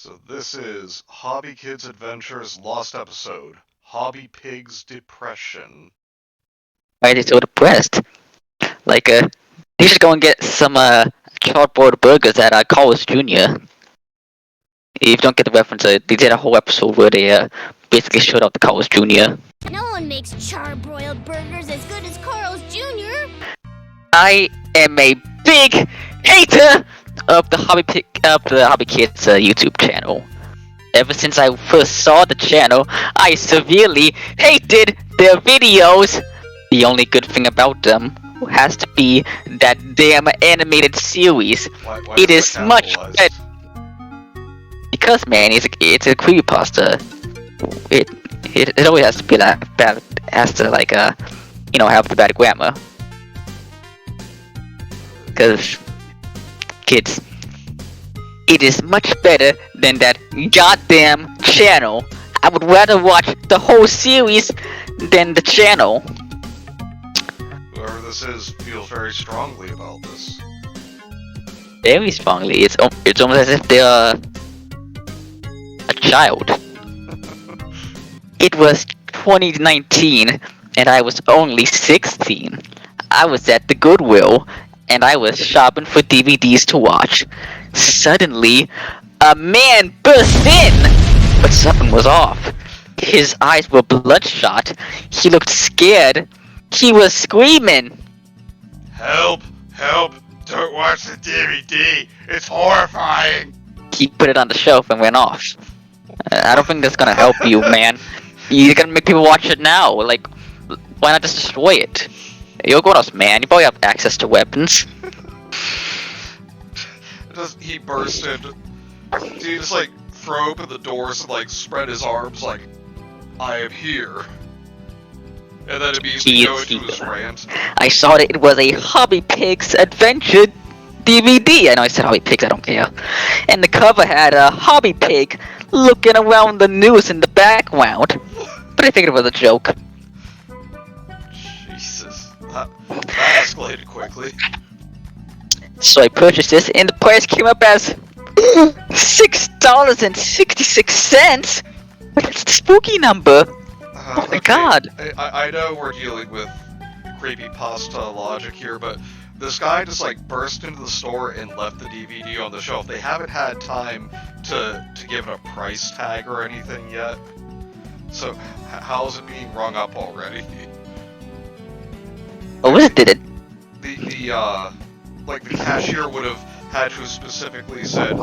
So this is Hobby Kids Adventures Lost Episode, Hobby Pig's Depression. Why are they so depressed? Like, you should go and get some, cardboard burgers at, Carl's Jr. If you don't get the reference, they did a whole episode where they, basically showed up the Carl's Jr. No one makes char-broiled burgers as good as Carl's Jr. I am a big hater of the Hobby Kids YouTube channel. Ever since I first saw the channel, I severely hated their videos. The only good thing about them has to be that damn animated series. Why It is much better because, man, it's a creepypasta. It always has to be that bad. It has to have the bad grammar. Because kids, it is much better than that goddamn channel. I would rather watch the whole series than the channel. Whoever this is feels very strongly about this. Very strongly. It's almost as if they're a child. It was 2019, and I was only 16. I was at the Goodwill, and I was shopping for DVDs to watch. Suddenly, a man burst in! But something was off. His eyes were bloodshot. He looked scared. He was screaming. Help! Help! Don't watch the DVD! It's horrifying! He put it on the shelf and went off. I don't think that's gonna help you, man. You're gonna make people watch it now. Like, why not just destroy it? You're going else, man. You probably have access to weapons. He burst in. Did he just throw open the doors and spread his arms like, I am here? And then immediately go into his rant. I saw that it was a Hobby Pigs Adventure DVD. I know I said Hobby Pigs, I don't care. And the cover had a Hobby Pig looking around the news in the background. But I figured it was a joke. Jesus. That escalated quickly. So I purchased this, and the price came up as $6.66. That's the spooky number. Oh my god. I know we're dealing with creepypasta logic here, but this guy just burst into the store and left the DVD on the shelf. They haven't had time to give it a price tag or anything yet. So how is it being rung up already? Oh, what did it? The cashier would have had to have specifically said,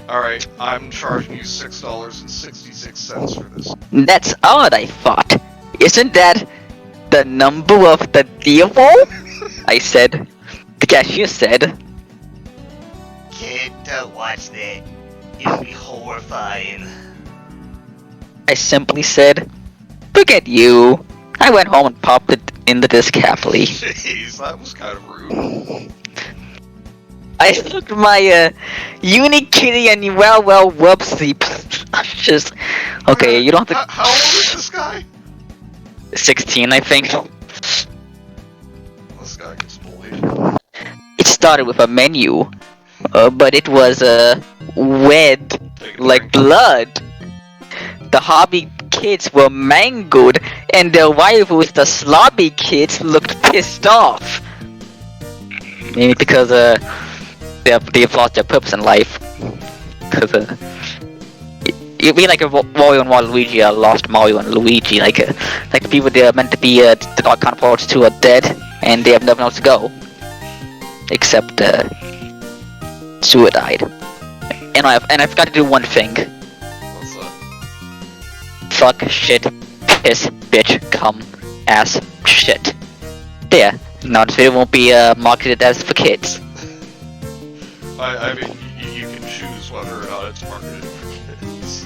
alright, I'm charging you $6.66 for this. That's odd, I thought. Isn't that the number of the devil? I said. The cashier said. Kid, don't watch that. It'll be horrifying. I simply said, forget you. I went home and popped it in the disc happily. Jeez, that was kind of rude. I looked at my Unikitty and well, whoopsie. Just okay. You don't have to. How old is this guy? 16, I think. This guy gets bullied. It started with a menu, but it was red like blood. The Hobby Kids were mangled, and their rivals, the Slobby Kids, looked pissed off. Maybe because they've lost their purpose in life. Because it'd be like if Mario and Waluigi lost Mario and Luigi. Like the people they're meant to be the god counterparts to are dead, and they have nothing else to go except suicide. And I forgot to do one thing. What's that? Fuck, shit, piss, bitch, cum, ass, shit. There. Now this video won't be marketed as for kids. I mean, you can choose whether or not it's marketed for kids.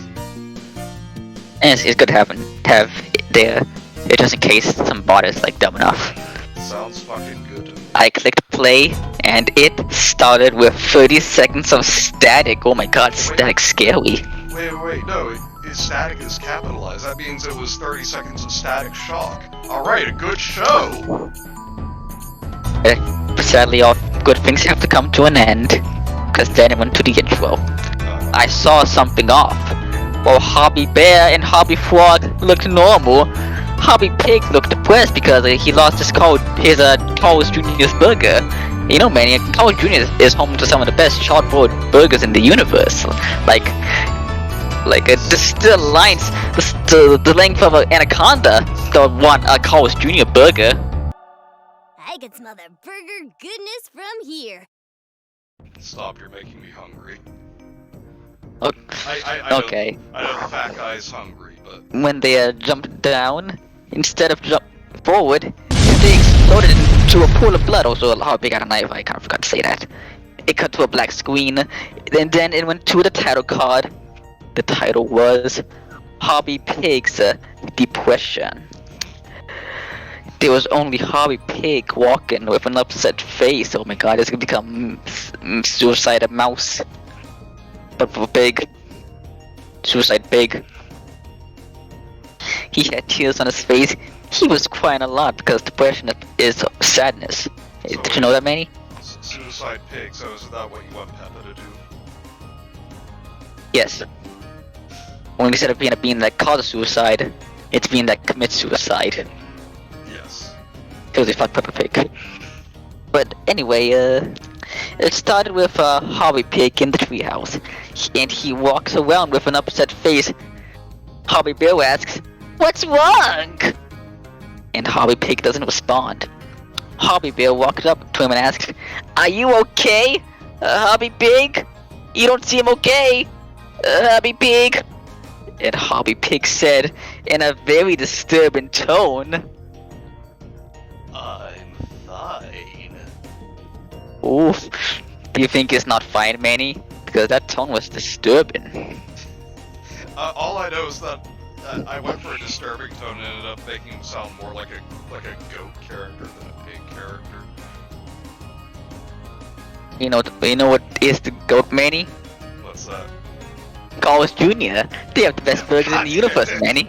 And it's good to have it there, just in case some bot is dumb enough. Sounds fucking good to me. I clicked play, and it started with 30 seconds of static. Oh my god, static scary. Wait, no, static is capitalized. That means it was 30 seconds of static shock. Alright, a good show! But sadly, all good things have to come to an end, because then it went to the intro. I saw something off. While Hobby Bear and Hobby Frog looked normal, Hobby Pig looked depressed because he lost his Carl's Jr.'s burger. You know, man, Carl's Jr. is home to some of the best charred burgers in the universe. The length of an anaconda don't want a Carl's Jr. burger. I can smell the burger goodness from here. Stop, you're making me hungry. Okay. I know the fat guy's hungry, but... When they jumped down, instead of jump forward, they exploded into a pool of blood. Also, how big got a knife, I kind of forgot to say that. It cut to a black screen, and then it went to the title card. The title was Hobby Pig's Depression. There was only Hobby Pig walking with an upset face. Oh my god, it's gonna become Suicide Mouse. But for Pig. Suicide Pig. He had tears on his face. He was crying a lot because depression is sadness. So did you know that, Manny? Suicide Pig, so is that what you want Peppa to do? Yes. Only instead of being a being that causes suicide, it's being that commits suicide. Yes. Because they fucked Peppa Pig. But anyway, it started with Hobby Pig in the treehouse, and he walks around with an upset face. Hobby Bear asks, "What's wrong?" And Hobby Pig doesn't respond. Hobby Bear walks up to him and asks, "Are you okay, Hobby Pig? You don't seem okay, Hobby Pig." And Hobby Pig said in a very disturbing tone, I'm fine. "Oof, do you think it's not fine, Manny? Because that tone was disturbing." All I know is that I went for a disturbing tone and ended up making him sound more like a goat character than a pig character. You know what is the goat, Manny? What's that? Carl's Jr. They have the best burgers in the universe, Manny.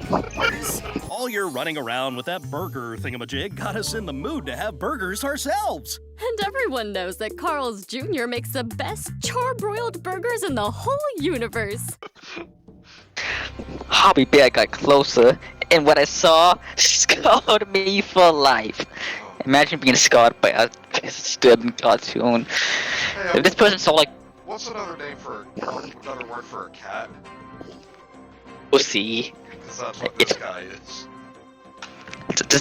All your running around with that burger thingamajig got us in the mood to have burgers ourselves. And everyone knows that Carl's Jr. makes the best charbroiled burgers in the whole universe. Hobby Bear got closer, and what I saw scarred me for life. Imagine being scarred by a disturbing cartoon. Hey, If this person saw like what's another word for a cat? pussy, Because that's what this guy is.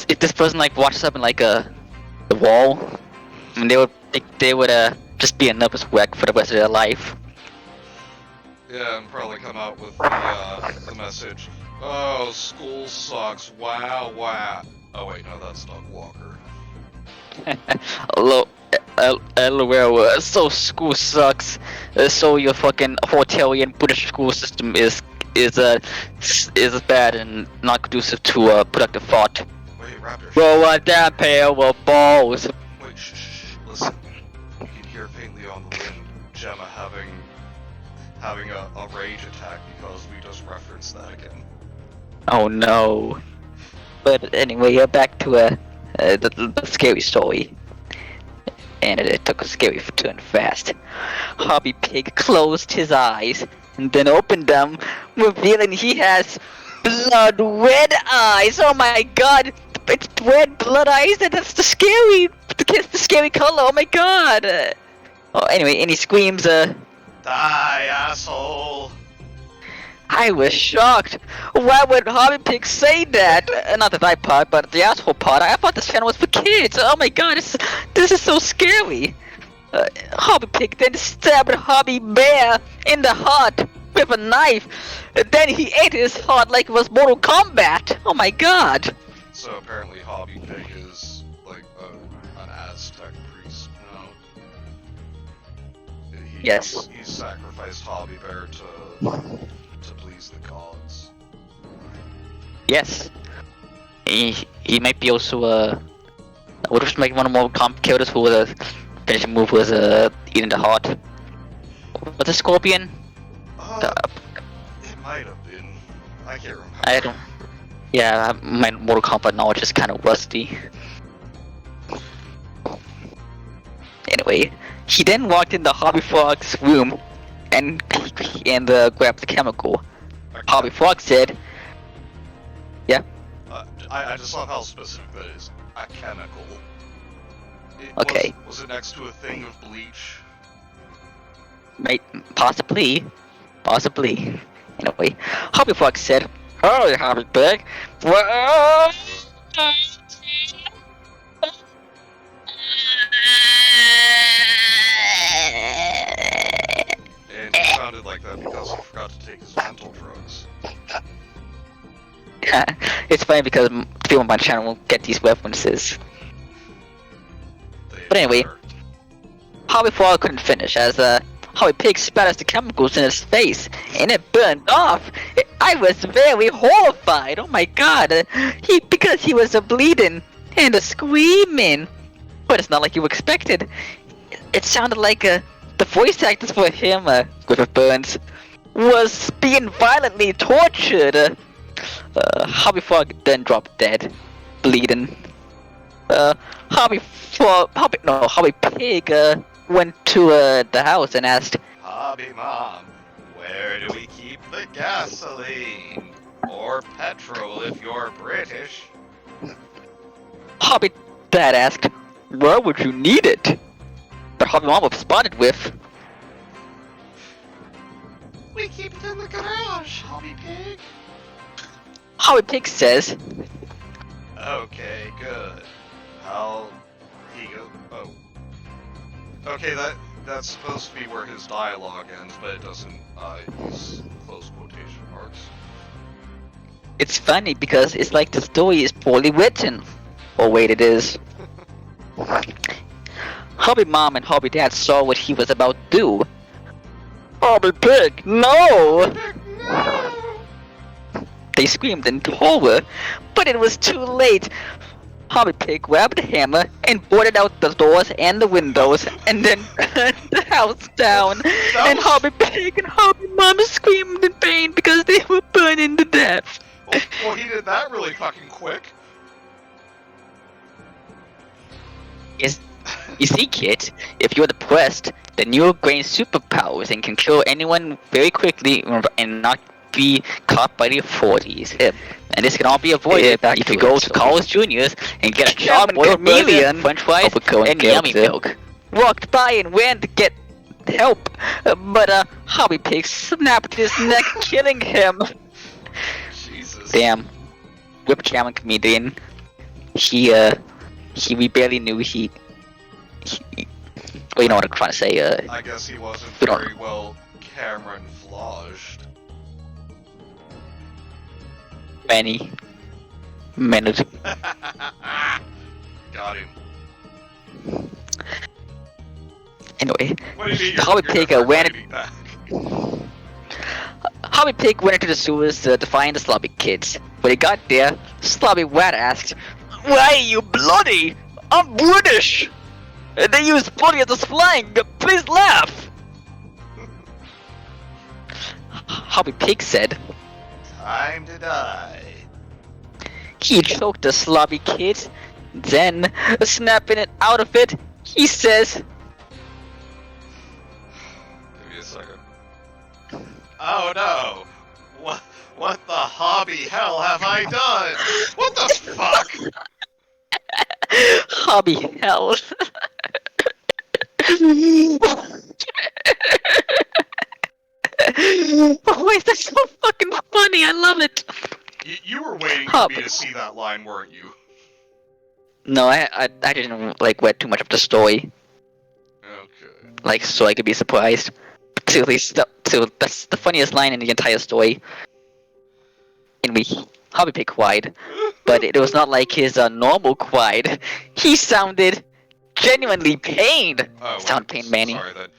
if this person like watched something like the wall, I mean, they would just be a nervous wreck for the rest of their life. Yeah, and probably come out with the message, "Oh, school sucks, wow, wow." Oh wait, no, that's Doug Walker. LOL, so school sucks. So your fucking Hortelian British school system is bad and not conducive to productive thought. Wait, Raptor. Roll a damn pair of balls. Wait, shh, listen. You can hear faintly on the wind Gemma having a rage attack because we just referenced that again. Oh no. But anyway, back to the scary story. And it took a scary turn fast. Hobby Pig closed his eyes and then opened them, revealing he has blood red eyes. Oh my god, it's red blood eyes, and that's the scary color. Oh my god. Anyway, and he screams, Die, asshole! I was shocked. Why would Hobby Pig say that? Not the right part, but the asshole part. I thought this channel was for kids. Oh my god, this is so scary. Hobby Pig then stabbed Hobby Bear in the heart with a knife. Then he ate his heart like it was Mortal Kombat. Oh my god. So apparently Hobby Pig is like an Aztec priest, you know? Yes. He sacrificed Hobby Bear to please the gods. Yes. He might be also what was like one of the more complicated who was finishing move was eating the heart. What's a scorpion? It might have been. I can't remember. I don't. Yeah, my Mortal Kombat knowledge is kind of rusty. Anyway, he then walked into Hobby Frog's room and and grabbed the chemical. Okay. Hobby Frog said, "Yeah, I just love how specific that is. A chemical. Okay. Was it next to a thing of bleach? possibly. Anyway, Hobby Frog said, "Oh, Hobby Pig, well." And he sounded like that because he forgot to take his mental drugs. It's funny because people on my channel won't get these references. But anyway, Hobby Frog couldn't finish as Hobby Pig spat the chemicals in his face and it burned off. I was very horrified. Oh my god, because he was bleeding and screaming. But it's not like you expected. It sounded like the voice actors for him, Griffith Burns, was being violently tortured. Hobby Frog then dropped dead, bleeding. Hobby Pig went to the house and asked, Hobby Mom, where do we keep the gasoline? Or petrol if you're British? Hobby Dad asked, where would you need it? But Hobby Mom responded with, We keep it in the garage, Hobby Pig. Hobby Pig says, Okay, good. How he go? Oh. Okay, that's supposed to be where his dialogue ends, but it doesn't use close quotation marks. it's funny because it's like the story is poorly written. Or wait, it is. Hobby Mom and Hobby Dad saw what he was about to do. Hobby Pig, no! They screamed in horror, but it was too late. Hobby Pig grabbed a hammer and boarded out the doors and the windows, and then burned the house down. And Hobby Pig and Hobby Mom screamed in pain because they were burning to death. Well, he did that really fucking quick. You see, kid, if you're depressed, then you'll gain superpowers and can kill anyone very quickly and not be caught by the authorities. And this can all be avoided if you go to Carl's Jr.'s and get a charbroiled chameleon, french fries, and yummy milk. Walked by and ran to get help, but Hobby Pig snapped his neck, killing him. Jesus. Damn. Whip comedian. We barely knew well, you know what I'm trying to say, I guess he wasn't we don't- very well Cameron-flaged. many minutes. Got him. Anyway, What do you mean Hobby Pig ran it back? Hobby Pig went into the sewers to find the Slobby kids. When he got there, Slobby Rat asked, "Why are you bloody? I'm British! They use bloody as a slang! Please laugh!" Hobby Pig said, Time to die. he choked the Slobby kid. Then, snapping it out of it, he says, Give me a second. Oh no! What the hobby hell have I done? What the fuck? Hobby hell. Why is that so fucking funny? I love it. You were waiting for me to see that line, weren't you? No, I didn't like read too much of the story, Okay. like so I could be surprised. So that's the funniest line in the entire story. And Hobby Pig cried, but it was not like his normal cried. He sounded genuinely pained. Oh, Sound pain, Manny. Sorry then.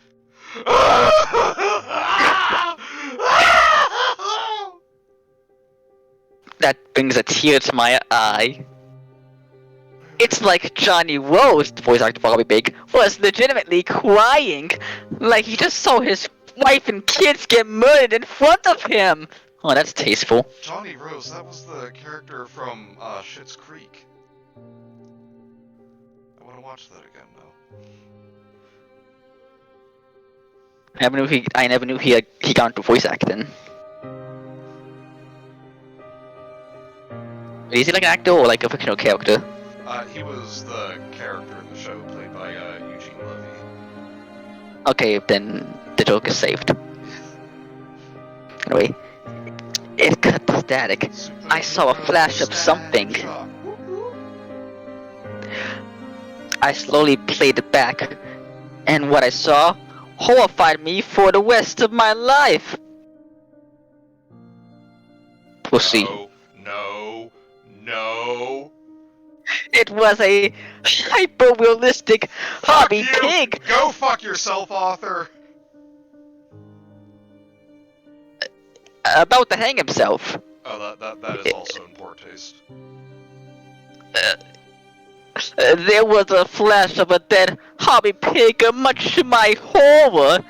That brings a tear to my eye. It's like Johnny Rose, the voice actor for Hobby Pig, was legitimately crying, like he just saw his wife and kids get murdered in front of him. Oh, that's tasteful. Johnny Rose, that was the character from Schitt's Creek. I want to watch that again, though. I never knew he got into voice acting. Is he like an actor or like a fictional character? He was the character in the show played by Eugene Levy. Okay, then the joke is saved. Anyway, it cut the static. I saw a flash of something. I slowly played it back, and what I saw horrified me for the rest of my life. Pussy. No. It was a hyper-realistic hobby Fuck you! pig. Go fuck yourself, author. About to hang himself. Oh, that is also in poor taste. There was a flash of a dead hobby pig, much to my horror,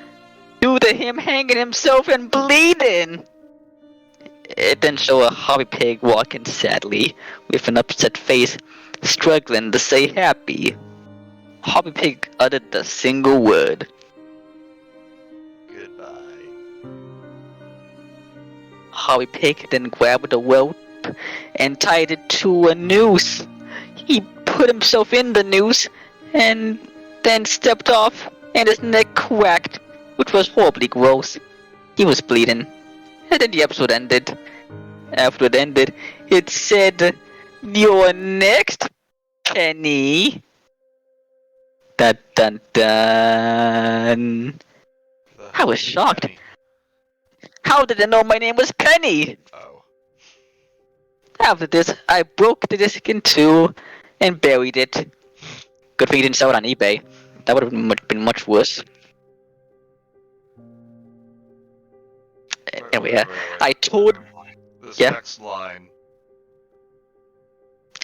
due to him hanging himself and bleeding. It then showed a hobby pig walking sadly, with an upset face, struggling to stay happy. Hobby pig uttered a single word. Goodbye. Hobby pig then grabbed a rope and tied it to a noose. He put himself in the noose and then stepped off, and his neck cracked, which was horribly gross. He was bleeding. And then the episode ended. After it ended, it said, "You're next, Penny." Dun dun dun. I was shocked. How did they know my name was Penny? Oh. After this, I broke the disc in two and buried it. Good thing you didn't sell it on eBay. That would have been much worse. Anyway, I told... This Yeah. next line.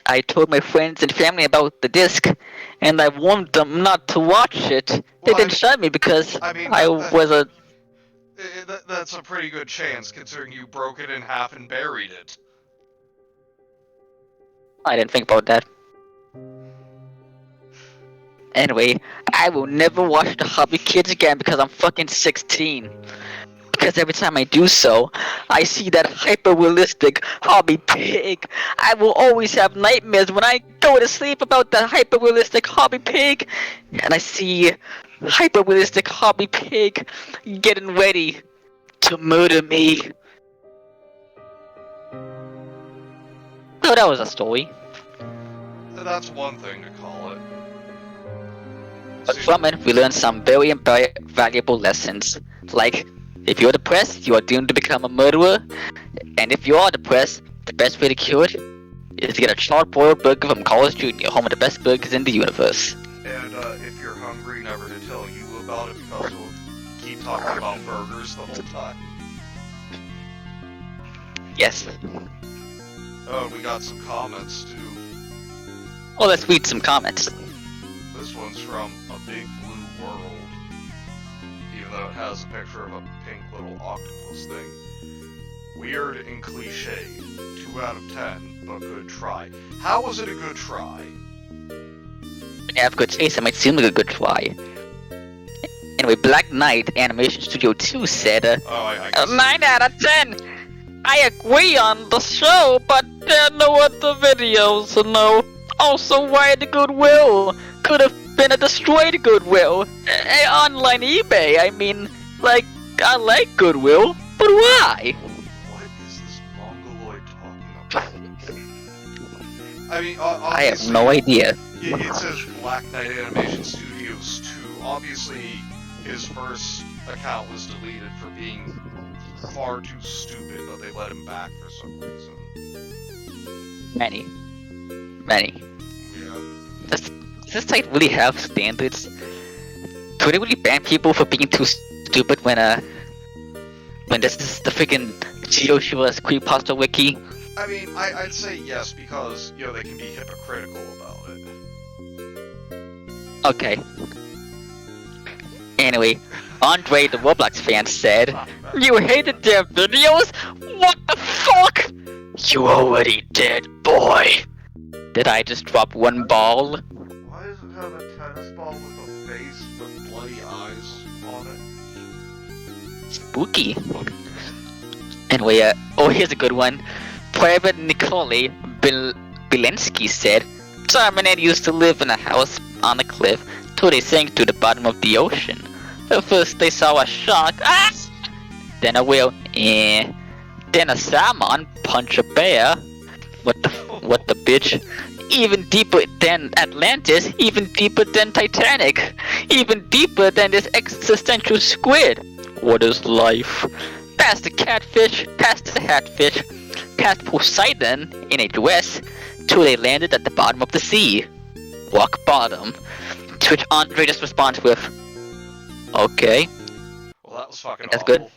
I told my friends and family about the disc, and I warned them not to watch it. They Well, didn't shut me because I mean, I was a... That's a pretty good chance, considering you broke it in half and buried it. I didn't think about that. Anyway, I will never watch the Hobby Kids again because I'm fucking 16. Because every time I do so, I see that hyper-realistic hobby pig. I will always have nightmares when I go to sleep about the hyper-realistic hobby pig. And I see hyper-realistic hobby pig getting ready to murder me. So that was a story. That's one thing to call it. But from it, we learned some very valuable lessons. Like, if you're depressed, you are doomed to become a murderer. And if you are depressed, the best way to cure it is to get a charred-boiled burger from Carl's Jr., home of the best burgers in the universe. And if you're hungry, never to tell you about it because we'll keep talking about burgers the whole time. Yes. Oh, and we got some comments too. Well, let's read some comments. This one's from A Big Blue World. Even though it has a picture of a pink little octopus thing. Weird and cliche. 2 out of 10, but good try. How was it a good try? When you have good taste, it might seem like a good try. Anyway, Black Knight Animation Studio 2 said, I guess 9 out of 10! I agree on the show, but there are no other videos, no. Also, why the Goodwill? Could have been a destroyed Goodwill. Online eBay, I mean, like, I like Goodwill, but why? What is this mongoloid talking about? I mean, I have no idea. It says Black Knight Animation Studios 2. Obviously, his first account was deleted for being far too stupid, but they let him back for some reason. Many. Yeah. Does this site really have standards? Could it really ban people for being too stupid when this is the freaking Socialz Creepypasta wiki? I mean, I'd say yes, because, you know, they can be hypocritical about it. Okay. Anyway, Andre the Roblox fan said, "You hated their videos? What the fuck? You already did, boy." Did I just drop one ball? Why does it have a tennis ball with a face with bloody eyes on it? Spooky. Anyway, here's a good one. Private Nikolai Bilensky said, Terminator used to live in a house on a cliff till they sank to the bottom of the ocean. At first they saw a shark, then a whale, then a salmon punch a bear. What the bitch? Even deeper than Atlantis, even deeper than Titanic, even deeper than this existential squid. What is life? Past the catfish, past the hatfish, past Poseidon in a dress, till they landed at the bottom of the sea. Rock bottom. To which Andre just responds with, okay. Well, that was fucking That's awful. good.